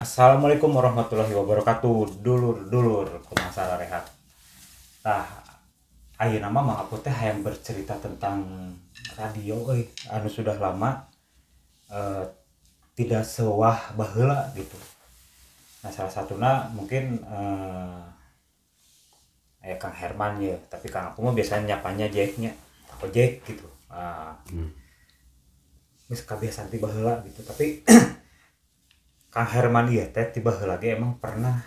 Assalamualaikum warahmatullahi wabarakatuh. Dulur-dulur kumaha rehat. Tah ayeuna mah mang aku teh hayang bercerita tentang radio anu sudah lama eh, tidak sewah baheula gitu. Nah, salah satuna mungkin Kang Herman ya, tapi Kang aku mah biasanya nyapanya Jacknya. Apa Jack gitu. Geus kabiasaan ti baheula gitu, tapi Kang Herman ya teh tiba lagi emang pernah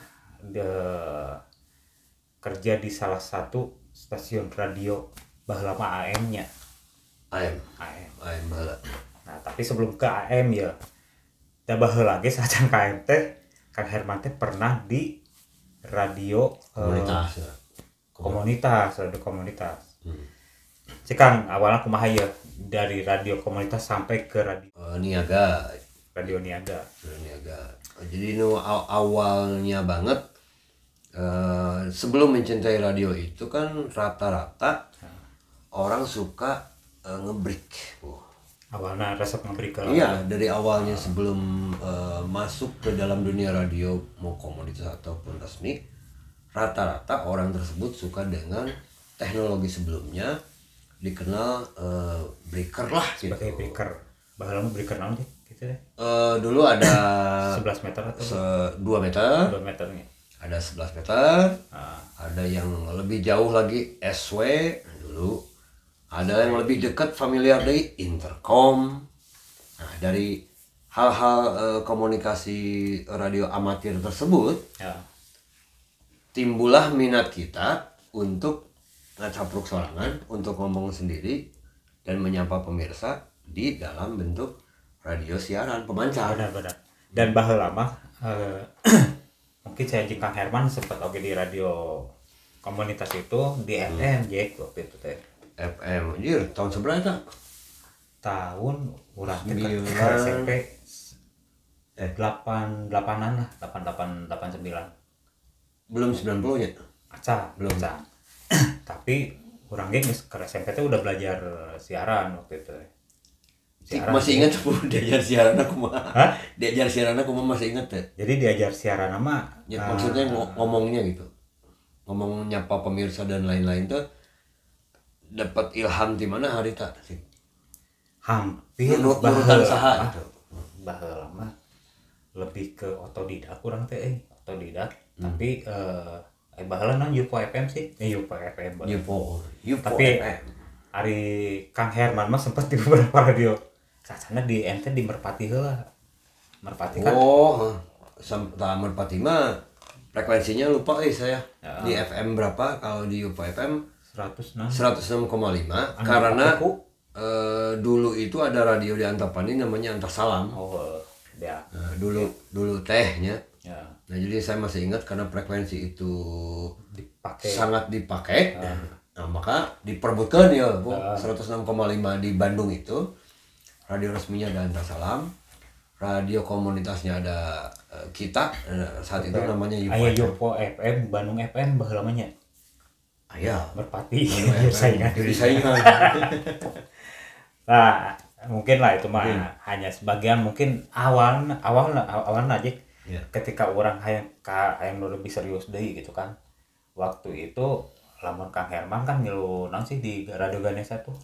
kerja di salah satu stasiun radio baheula mah AM-nya. AM baheula. Nah, tapi sebelum ke AM ya da baheula lagi sajan ka AM teh Kang Herman teh pernah di radio komunitas. Si Kang awalnya kumaha ya dari radio komunitas sampai ke Niaga. radio Niaga. Jadi awalnya banget sebelum mencintai radio itu kan rata-rata orang suka ngebreak. Awalnya resep memberi ke Iya, dari awalnya sebelum masuk ke dalam dunia radio mau komunitas ataupun resmi, rata-rata orang tersebut suka dengan teknologi sebelumnya dikenal breaker lah gitu. sebagai breaker. Baheula mah breaker naon sih gitu deh. Dulu ada 11 meter atau 2 meter, 2 meternya. ada 11 meter, ada yang lebih jauh lagi SW dulu, ada yang lebih dekat familiar dari intercom. Nah, dari hal-hal komunikasi radio amatir tersebut Ya. timbullah minat kita untuk ngacapruk sorangan, untuk ngomong sendiri dan menyapa pemirsa di dalam bentuk radio siaran pemancar. Benar-benar. Dan baheula mah mungkin saya jeung Kang Herman sempat oge di radio komunitas itu di FM Jack waktu itu teh. FM, anjir, tahun seberapa? Tahun urang teh ke Sembilan. SMP 88-an lah, 88-89. Belum 90 ya? Aca, Belum. aca. Tapi urang ge geus ke SMP teh udah belajar siaran waktu itu. Masih ingat tuh diajar siaran aku mah. Hah? Diajar siaran aku mah masih ingat ya. Jadi diajar siaran nama Ya, maksudnya ngomongnya gitu. Ngomong nyapa pemirsa dan lain-lain tuh dapat ilham di mana hari tak sih? hampir Urutan baheula saha mah. gitu. Baheula mah lebih ke otodidak kurang teh otodidak. Tapi baheula nang Yupo FM sih. Yupo FM. Yupo Tapi FM. Ari Kang Herman mah sempat di beberapa radio. Sasana di ente di Merpati heula. Merpati kan. Oh, sampai Merpati mah frekuensinya lupa saya. Ya. Di FM berapa kalau di Yupo FM 106. 106,5 karena dulu itu ada radio di Antapani namanya Antasalam. Oh, ya. Nah, dulu tehnya. Ya. Nah, jadi saya masih ingat karena frekuensi itu Dipakai. sangat dipakai. Nah, maka diperbutkan ya, Bu. 106,5 di Bandung itu radio resminya ada Antasalam. Radio komunitasnya ada kita saat itu namanya Aya Yupo. Yupo FM, Bandung FM baheula mah nya. Aya. Merpati. Saingan. Jadi saingan. Nah, mungkin lah itu mah hanya sebagian mungkin awal aja Ya. ketika orang hayang lebih serius deui gitu kan. Waktu itu lamun Kang Herman kan ngilu naon sih di Radio Ganesha tuh.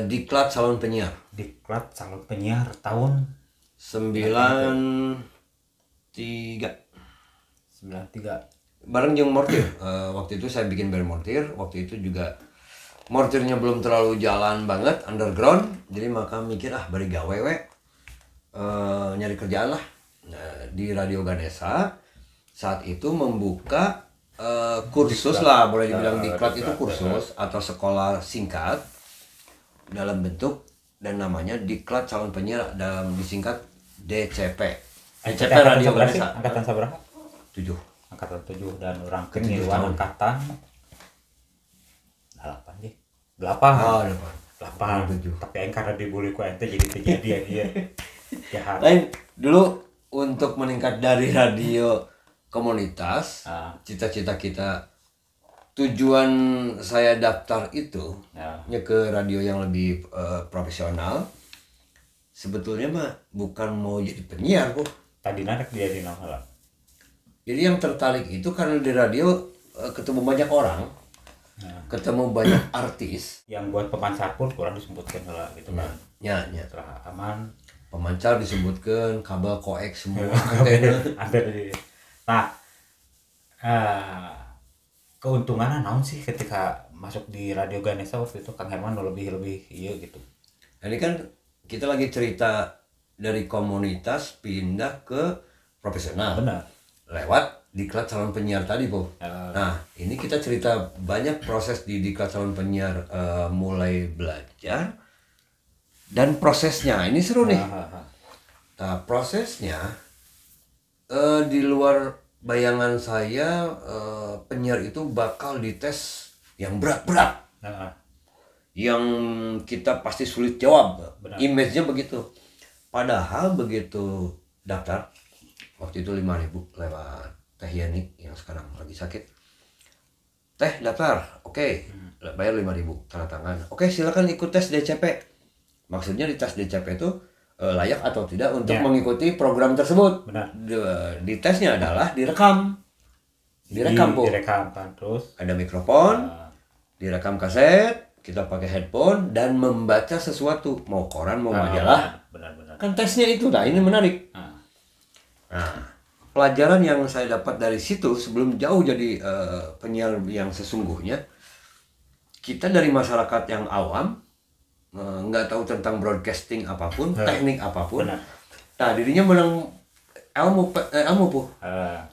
Diklat salon penyiar. Diklat salon penyiar tahun 93 93. bareng jeung Mortir. Waktu itu saya bikin band Mortir. Waktu itu juga Mortirnya belum terlalu jalan banget, underground. Jadi maka mikir bari gawe we. Nyari kerjaan lah. Nah, di Radio Ganesha saat itu membuka kursus lah, boleh dibilang diklat itu kursus atau sekolah singkat dalam bentuk dan namanya Diklat Calon Penyiar dalam disingkat DCP. DCP Radio Ganesha. Angkatan saberapa? 7. Angkatan 7 dan orang keniluan angkatan 8 sih. 8. Oh, 8. 7. Tapi aing karena dibully ku ente jadi kejadian dia. Jahat. Lain dulu untuk meningkat dari radio komunitas, cita-cita kita, tujuan saya daftar itu ke radio yang lebih profesional. Sebetulnya mah bukan mau jadi penyiar, Bu. tadi narek dia di nama. Jadi yang tertarik itu karena di radio ketemu banyak orang, ketemu banyak artis. Yang buat pemancar pun kurang disebutkan lah gitu kan. Ya. Setelah aman. Pemancar disebutkan, kabel koax semua. Antena. Nah, keuntungannya naon sih ketika masuk di Radio Ganesha waktu itu Kang Herman lebih iya gitu. Nah, ini kan kita lagi cerita dari komunitas pindah ke profesional. Benar. Lewat diklat calon penyiar tadi, Po. Nah, ini kita cerita banyak proses di diklat calon penyiar, mulai belajar dan prosesnya. Ini seru nih. Nah, prosesnya di luar bayangan saya, penyiar itu bakal dites yang berat-berat. Yang kita pasti sulit jawab. Image-nya begitu. Padahal begitu daftar, waktu itu 5.000 lewat Teh Yani yang sekarang lagi sakit. Teh daftar, oke. Bayar 5.000, tanda tangan. Oke, silakan ikut tes DCP. Maksudnya di tes DCP itu layak atau tidak untuk mengikuti program tersebut. Benar. Di tesnya adalah direkam. Direkam, Po. Direkam kan terus Ada mikrofon, direkam kaset, kita pakai headphone dan membaca sesuatu, mau koran, mau majalah. Benar. Kan tesnya itu, nah ini menarik. Nah, pelajaran yang saya dapat dari situ sebelum jauh jadi penyiar yang sesungguhnya, kita dari masyarakat yang awam, nggak tahu tentang broadcasting apapun, teknik apapun. Benar. Nah, dirinya menang ilmu, Po.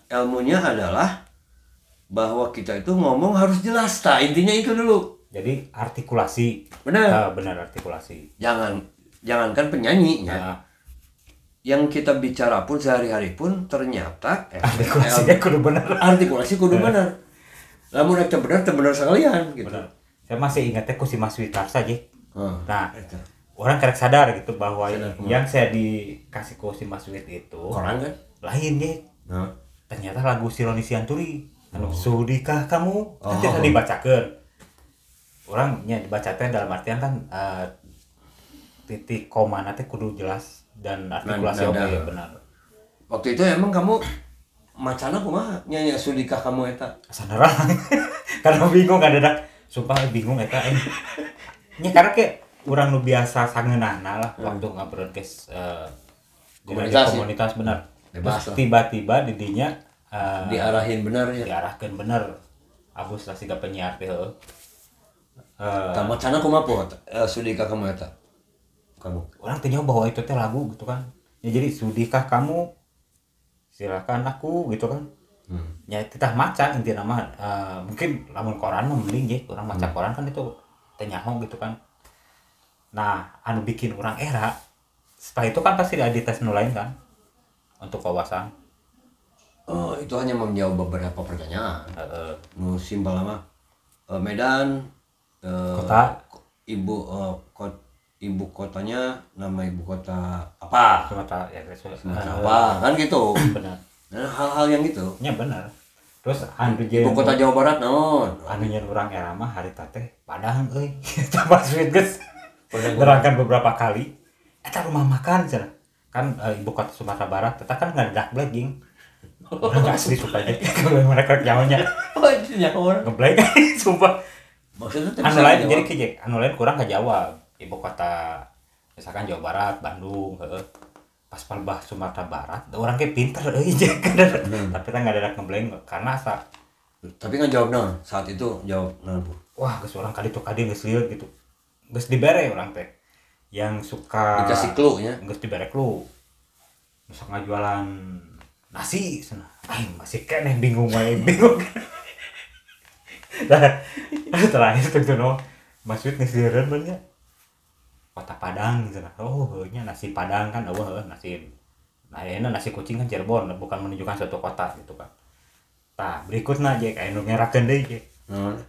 Ilmunya adalah bahwa kita itu ngomong harus jelas. Nah, intinya itu dulu. Jadi artikulasi. Benar. Benar artikulasi. Jangankan penyanyinya. Yang kita bicara pun sehari-hari pun ternyata artikulasinya kudu benar. Artikulasi kudu benar. Lamun eta benar sekalian gitu. Benar. Saya masih ingatnya ku si Mas Witar saja. Nah, itu. orang karek sadar gitu bahwa yang saya dikasih ku si Mas Wit itu Koran kan? Lain ya. Ternyata lagu si Roni Sianturi. Sudikah kamu? Nanti tadi dibacakeun. Orangnya dibacakeun dalam artian kan titik koma nanti kudu jelas dan artikulasi oke benar. Waktu itu emang kamu macana kumaha nyanyi sudikah kamu eta? Sadarang. Karena bingung ada sumpah bingung eta. Nya karena kayak urang nu biasa sangeunahna lah waktu ngabroadcast di komunitas benar. Terus tiba-tiba didinya diarahin benar ya. Diarahkeun bener. Abus lah siga penyiar teh heuh. Macana kumaha Po sudikah kamu eta? Kamu. Orang tanya bahwa itu teh lagu gitu kan. Ya jadi sudikah kamu silakan aku gitu kan. Ya kita maca intinya mah mungkin lamun koran mah mending ya orang maca koran kan itu teh nyaho gitu kan. Nah, anu bikin orang era setelah itu kan pasti ada tes nu lain kan untuk wawasan. Oh, itu hanya menjawab beberapa pertanyaan. Nu simpel mah Medan kota ibu kotanya, nama ibu kota apa? Sumatera ya, apa kan gitu. Benar. Nah, hal-hal yang gitu. Ya benar. Terus anu ibu kota Jawa Barat naon? Anu nyen urang era mah harita teh Padang euy. Coba sweet geus. Nerangkan beberapa kali. Eta rumah makan cenah. Kan ibu kota Sumatera Barat eta kan ngadak blagging. Orang asli supaya kalau mereka nyawanya. Oh, itu nyawa. Ngeblag sumpah. Maksudnya anu lain jadi kieu anu lain kurang kajawab. Ibu kota misalkan Jawa Barat, Bandung, pas palbah Sumatera Barat, orang kayak pinter tapi kan nggak ada ngeblank karena asa. Tapi kan jawab naon saat itu jawab naon Bu? Wah, geus orang kali tuh kadi geus lieur gitu. Geus dibere orang teh. Yang suka dikasih clue nya. Geus dibere clue. Misalkan jualan nasi sana. Aing masih keneh bingung wae bingung. Nah, terakhir tuh no. Maksud geus lieureun mah nya. Kota Padang gitu. Oh, nya nasi Padang kan nasi. Nah, ini nasi kucing kan Cirebon, bukan menunjukkan suatu kota gitu kan. Tah, berikutna aja kayak nu ngerakeun deui ge.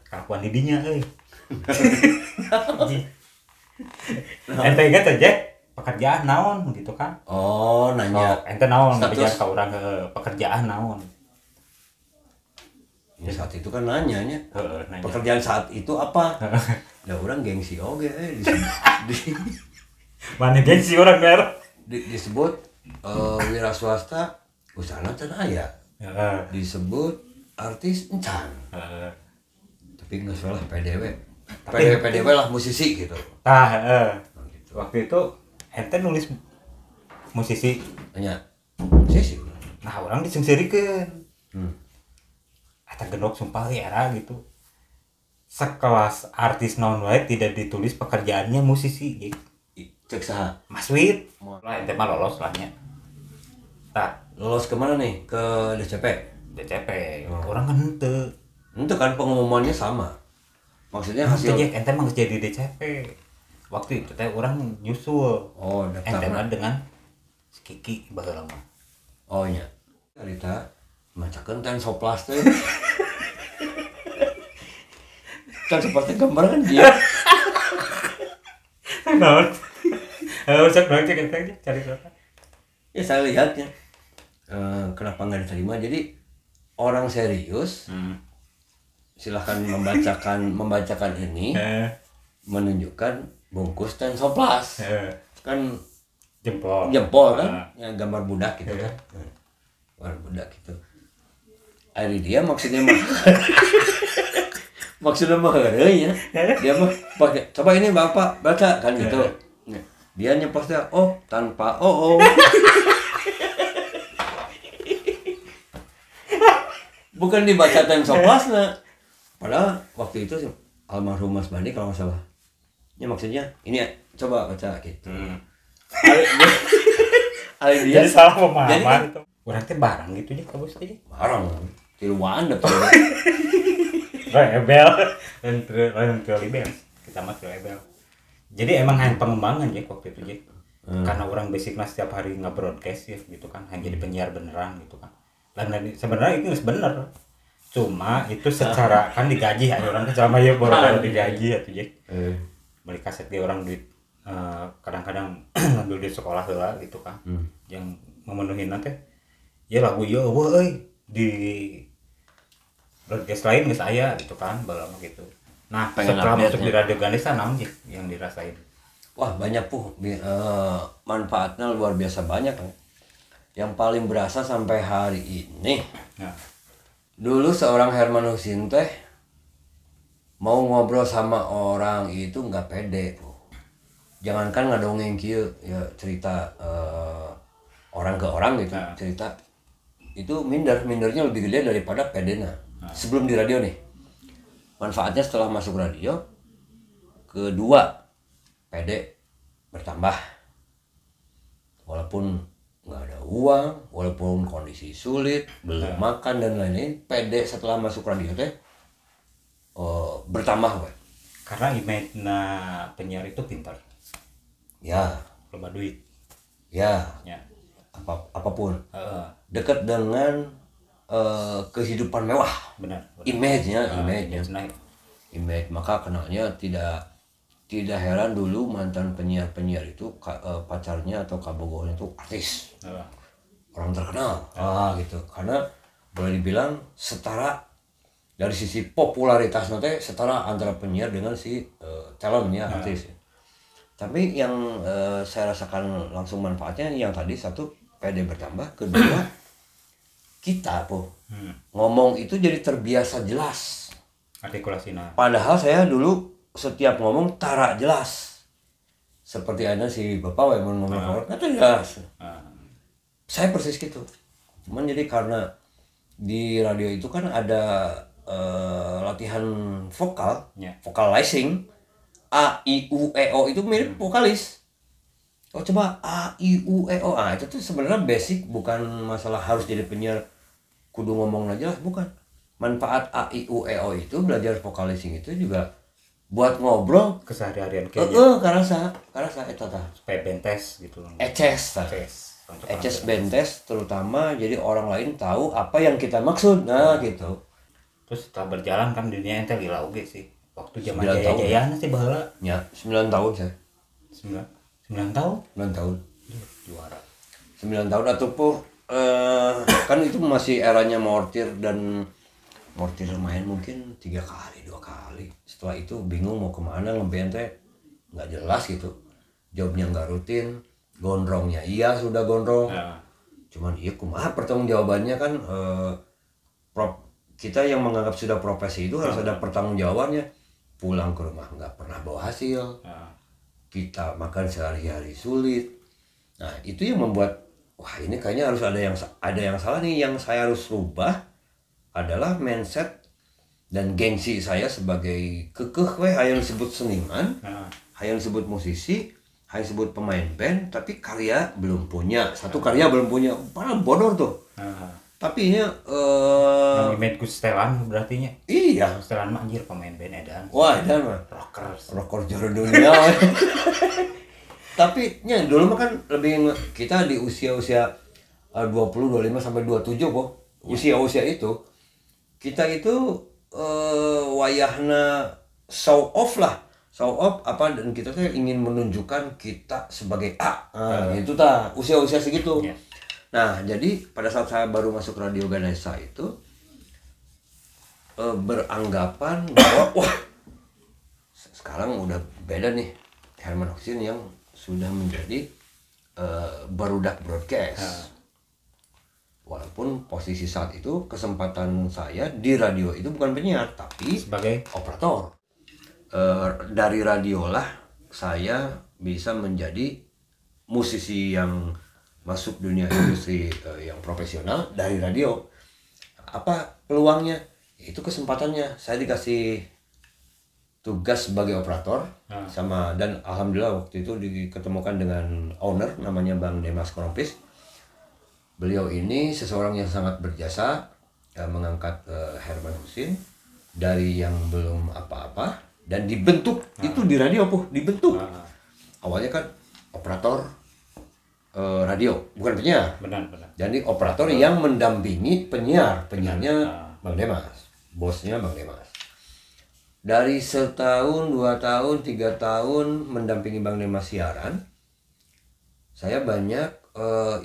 Kakuan di dinya euy. Ente inget aja pekerjaan naon gitu kan. Oh, nanya. Ente naon ngejar ka urang pekerjaan naon. Ya, saat itu kan nanya. Nanya. Pekerjaan saat itu apa? Ya orang gengsi oge Mana gengsi orang mer? Disebut wira swasta usahana can aya Heeh. disebut artis encan Heeh. tapi nggak salah PDW Tapi- PDW lah musisi gitu. Tah, Gitu. waktu itu ente nulis musisi. Hanya musisi. Nah, orang disengsirikeun. Hmm. Eta gendok sumpah era gitu. Sekelas artis non wae tidak ditulis pekerjaannya musisi gitu. Cek saha? Mas Wid. Lah ente mah lolos lah nya. Tah, Lolos kemana nih? Ke DCP? DCP. Oh. Orang kan henteu. Itu kan pengumumannya sama. Maksudnya Hasil hasil. ente mah geus jadi DCP. Waktu itu teh orang nyusul. Oh, Ente daftar. mah dengan si Kiki baheula mah. Oh iya. Cerita macakeun ten soplas teh. Kan seperti gambar kan dia. Naon? Cek dong cek ente cari berapa? Ya saya lihatnya. Kenapa nggak diterima? Jadi orang serius silahkan membacakan ini menunjukkan bungkus ten soplas kan Jempol kan yang gambar budak gitu kan gambar budak gitu ari dia maksudnya mah maksudnya mah heureuy ya dia mah pakai coba ini bapak baca kan gitu dia nyepostnya oh tanpa oh bukan dibaca ten soplasna padahal waktu itu almarhum Mas Bandi kalau nggak salah ya maksudnya ini ya, coba baca gitu Ali dia jadi salah jadi pemahaman kan itu orang teh barang gitu aja kabus teh barang tiluan deh tuh rebel dan rebel kita mah rebel jadi emang hanya pengembangan ya waktu itu ya karena orang basicnya setiap hari nge-broadcast ya gitu kan hanya jadi penyiar beneran gitu kan dan sebenarnya itu bener cuma itu secara kan digaji ya orang sama ya baru digaji ya tuh ya beli kaset dia orang duit kadang-kadang ngambil di sekolah lah gitu kan yang memenuhi nanti ya lagu iya euy di broadcast lain geus aya gitu kan balama gitu nah Pengen setelah update masuk ya. di radio Ganesha naon sih yang dirasain wah banyak manfaatnya luar biasa banyak kan yang paling berasa sampai hari ini nah dulu seorang Herman Husin teh mau ngobrol sama orang itu nggak pede jangankan ngadongeng kieu ya cerita orang ke orang gitu cerita itu mindernya lebih gede daripada pedena sebelum di radio nih manfaatnya setelah masuk radio kedua pede bertambah walaupun nggak ada uang walaupun kondisi sulit belum makan dan lain-lain pede setelah masuk radio teh bertambah we. karena image penyiar itu pintar Ya loba duit ya ya apapun dekat dengan kehidupan mewah benar image-nya image maka kenalnya tidak heran dulu mantan penyiar itu pacarnya atau kabogohnya itu artis orang terkenal gitu karena boleh dibilang setara dari sisi popularitas nanti setara antara penyiar dengan si talentnya artis tapi yang saya rasakan langsung manfaatnya yang tadi satu PD bertambah kedua kita ngomong itu jadi terbiasa jelas artikulasinya padahal saya dulu setiap ngomong tara jelas seperti ada si bapak yang ngomong kata jelas saya persis gitu cuman jadi karena di radio itu kan ada latihan vokal vocalizing A I U E O itu mirip vokalis coba A I U E O itu tuh sebenarnya basic bukan masalah harus jadi penyiar kudu ngomong aja lah bukan manfaat A I U E O itu belajar vocalizing itu juga buat ngobrol keseharian kayaknya karasa eta tah supaya bentes gitu eces bentes terutama jadi orang lain tahu apa yang kita maksud gitu terus setelah berjalan kan dunia ente lila oge sih waktu zaman jaya-jayana sih baheula ya 9 tahun saya 9 tahun 9 tahun juara 9 tahun ataupun kan itu masih eranya Mortir main mungkin 3 kali 2 kali setelah itu bingung mau kemana ngeband teh nggak jelas gitu jobnya nggak rutin Gondrongnya iya sudah gondrong. Nah, Cuman iya kumaha pertanggungjawabannya kan kita yang menganggap sudah profesi itu harus ada pertanggungjawabannya. Pulang ke rumah nggak pernah bawa hasil. nah, Kita makan sehari-hari sulit. Nah, itu yang membuat wah ini kayaknya harus ada yang salah nih. Yang saya harus rubah adalah mindset dan gengsi saya sebagai kekeh hayang disebut seniman, nah, hayang disebut musisi, hayang disebut pemain band, tapi karya belum punya. Satu karya belum punya. Padahal bodoh tuh. nah. Tapi nya Yang image ku setelan berarti nya. iya. Setelan mah anjir pemain band edan. Wah, dan mah Rockers. rekor juru dunia. Tapi nya dulu mah kan lebih kita di usia-usia 20, 25 sampai 27 kok. Usia-usia itu kita itu wayahna show off lah. Show off apa dan kita tuh ingin menunjukkan kita sebagai A. Nah, itu tah usia-usia segitu. Iya. Nah, jadi pada saat saya baru masuk Radio Ganesha itu beranggapan bahwa wah sekarang udah beda nih Herman Husin yang sudah menjadi barudak broadcast. Walaupun posisi saat itu kesempatan saya di radio itu bukan penyiar tapi Sebagai operator. Dari radio lah saya bisa menjadi musisi yang masuk dunia industri yang profesional dari radio. Apa peluangnya? Itu kesempatannya. Saya dikasih tugas sebagai operator sama dan alhamdulillah waktu itu diketemukan dengan owner namanya Bang Demas Korompis. Beliau ini seseorang yang sangat berjasa mengangkat Herman Husin dari yang belum apa-apa dan dibentuk itu di radio dibentuk. Awalnya kan operator radio bukan penyiar. benar. Jadi operator yang mendampingi penyiarnya Bang Demas, bosnya Bang Demas. Dari setahun, 2 tahun, 3 tahun mendampingi Bang Demas siaran, saya banyak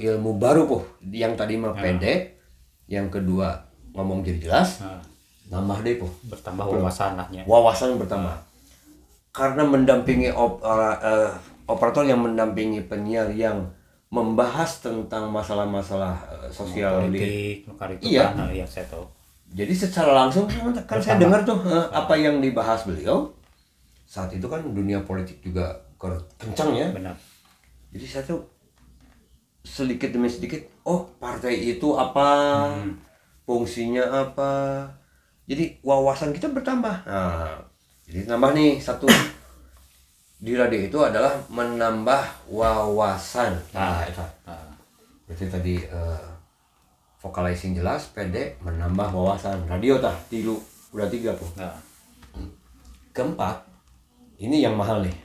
ilmu baru yang tadi mah pendek, yang kedua ngomong jadi jelas, nambah deh Bertambah wawasannya. wawasan bertambah. Karena mendampingi operator yang mendampingi penyiar yang membahas tentang masalah-masalah sosial politik, itu Iya. kan yang saya tahu. Jadi secara langsung kan saya dengar tuh apa yang dibahas beliau. Saat itu kan dunia politik juga kencang ya. Benar. Jadi saya tuh sedikit demi sedikit, oh partai itu apa, fungsinya apa. Jadi wawasan kita bertambah. Nah, jadi tambah nih satu di radio itu adalah menambah wawasan. Nah, itu. Berarti tadi vocalizing jelas, pede, menambah wawasan. Radio tah, udah 3 tuh. Nah, Keempat, ini yang mahal nih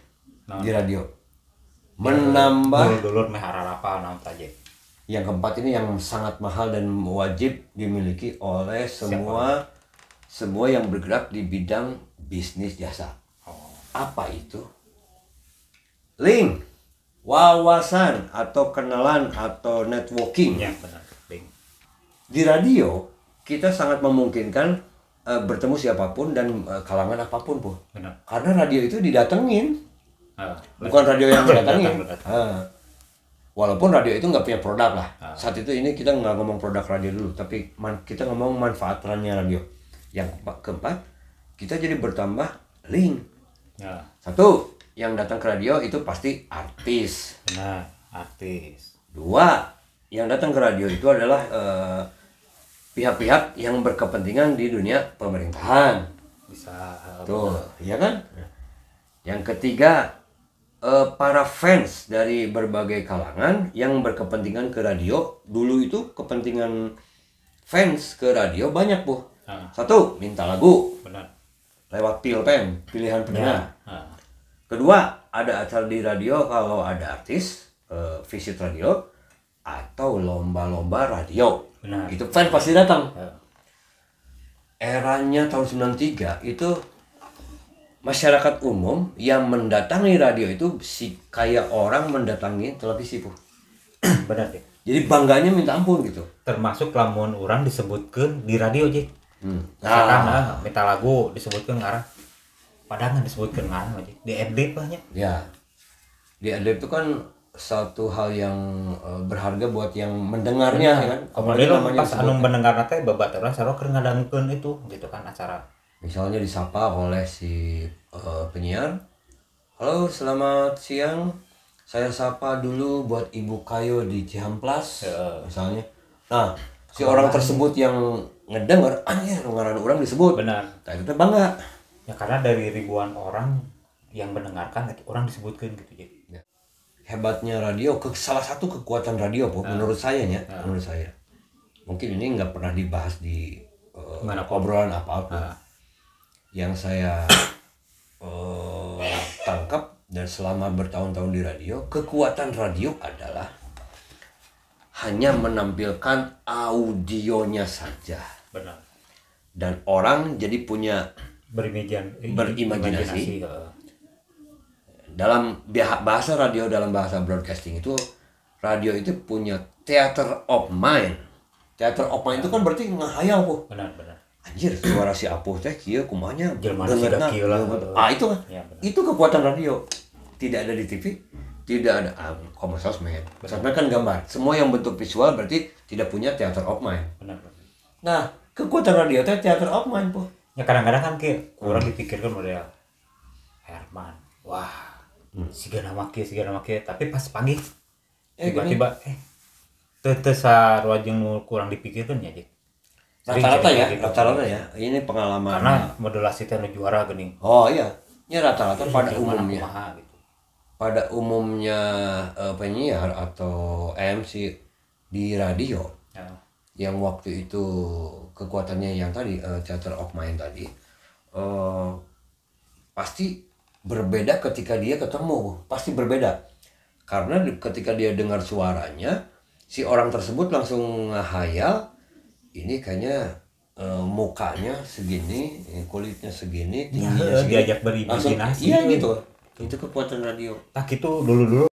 di radio. Ya, Menambah. dulur meh hararapa naon saja. Yang keempat ini yang sangat mahal dan wajib dimiliki oleh semua yang bergerak di bidang bisnis jasa. Apa itu? Link, wawasan atau kenalan atau networking. Ya, benar. Bing. Di radio kita sangat memungkinkan bertemu siapapun dan kalangan apapun Benar. karena radio itu didatengin, bukan Benar. radio yang mendatangin. Datang. Walaupun radio itu nggak punya produk lah. Saat itu ini kita nggak ngomong produk radio dulu, tapi kita ngomong manfaatannya radio. Yang keempat, kita jadi bertambah link. Ya, Satu, yang datang ke radio itu pasti artis. benar. Artis. 2, yang datang ke radio itu adalah pihak-pihak yang berkepentingan di dunia pemerintahan. Bisa. Tuh, iya kan? Yang ketiga, para fans dari berbagai kalangan yang berkepentingan ke radio. Dulu itu kepentingan fans ke radio banyak, Satu, minta lagu Benar. lewat pilihan pendengar. Ya. Kedua, ada acara di radio kalau ada artis, visit radio atau lomba-lomba radio. Benar. Itu fans pasti datang. Ya. Eranya tahun 93 itu masyarakat umum yang mendatangi radio itu kayak orang mendatangi televisi, Benar deh. Jadi bangganya minta ampun gitu. Termasuk lamun orang disebutkan di radio aja. Misalkan minta lagu disebutkan ngarang. Padahal nggak disebutkan ngarang aja. Di adlib banyak. Ya. Di adlib itu kan satu hal yang berharga buat yang mendengarnya ya kan. Kemudian namanya pas anu mendengar teh babaturan sarua keur ngadangkeun itu gitu kan acara. misalnya disapa oleh si penyiar, halo selamat siang, saya sapa dulu buat Ibu Kayo di Cihamplas misalnya. Nah si orang tersebut yang ngedenger anjir ngaran orang disebut, Benar. nah kita bangga Ya karena dari ribuan orang yang mendengarkan orang disebutkan gitu ya. hebatnya radio. Salah satu kekuatan radio menurut saya ya, menurut saya mungkin ini nggak pernah dibahas di obrolan apapun. Yang saya tangkap dan selama bertahun-tahun di radio, kekuatan radio adalah hanya menampilkan audionya saja. Benar. Dan orang jadi punya berimajinasi. Dalam bahasa radio, dalam bahasa broadcasting itu, radio itu punya theater of mind. Theater of mind itu kan berarti ngahayal po. Benar. Anjir suara si Apuh teh kieu kumanya dengerna itu kan ya, itu kekuatan radio. Tidak ada di TV, tidak ada sosmed. Sosmed kan gambar, semua yang bentuk visual berarti tidak punya theater of mind. Benar. Nah kekuatan radio teh theater of mind po. Ya kadang-kadang kan orang dipikirkan model Herman, wah sigana make tapi pas panggil tiba-tiba tetesa wajeng kurang dipikirkan ya Dik. Rata-rata ya ini pengalaman karena modulasi teh juara geuning. Oh iya ya rata-rata pada umumnya penyiar atau MC di radio yang waktu itu kekuatannya yang tadi theater of mind tadi pasti berbeda ketika dia ketemu, pasti berbeda karena ketika dia dengar suaranya si orang tersebut langsung ngehayal ini kayaknya mukanya segini, kulitnya segini, tingginya segini, diajak berimajinasi. Iya gitu, itu kekuatan radio. Tak itu dulu